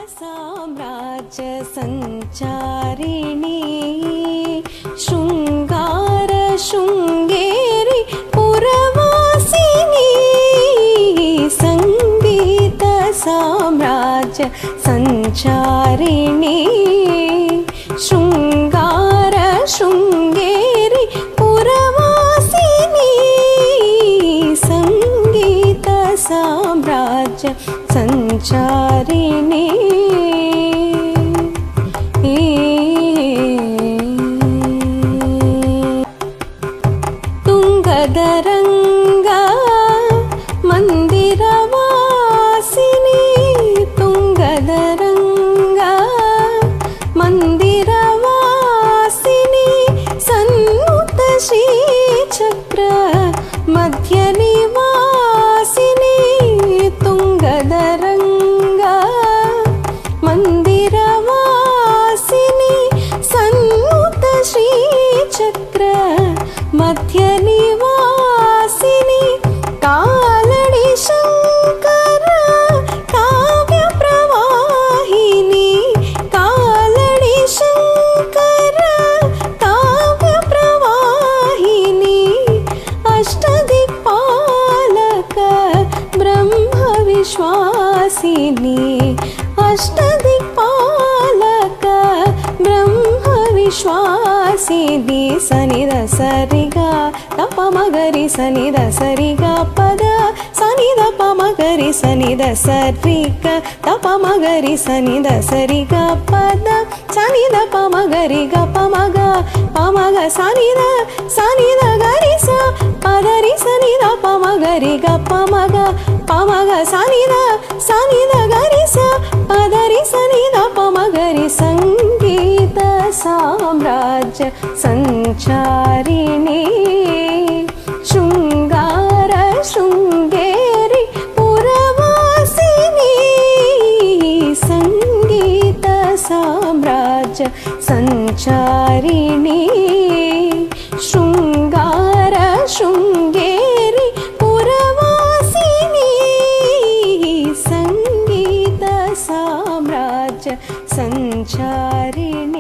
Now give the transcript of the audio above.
साम्राज्य संचारिणी शृंगार शृंगेरी पुरवासिनी संगीत साम्राज्य संचारिणी शृंगार शृंगेरी पुरवासिनी संगीत साम्राज्य संचारिणी तुंगदरंगा मंदिरवासिनी तुंगदरंगा मंदिरवासिनी सन्नुत श्रीचक्र मध्य निवासिनी तुंगदरंगा मंदिरवासिनी सन्नुत श्रीचक्र मध्य निवासिनी कालड़ी शंकर काव्य प्रवाहिनी कालड़ी शंकर काव्य प्रवाहिनी अष्टदिक्पालक ब्रह्म विश्वासिनी अष्टदिक्पालक ब्रह्म विश्वासिनी सनिध सरिगा तप मगरि सनिध सरिगा पद सनिध प मगरि सनिध सरिग तप मगरि सनिध सरिगा पद सनिध प मगरि ग प मग सनिध सनिध गरि स पदरि सनिध प मगरि ग प मग सनिध सनिध गरि स पदरि सनिध प मगरि संगीत साम्राज्य संचारिणी शृंगार शृंगेरी पुरवासिनी संगीत साम्राज्य संचारिणी शृंगार शृंगेरी पुरवासिनी संगीत साम्राज्य संचारिणी।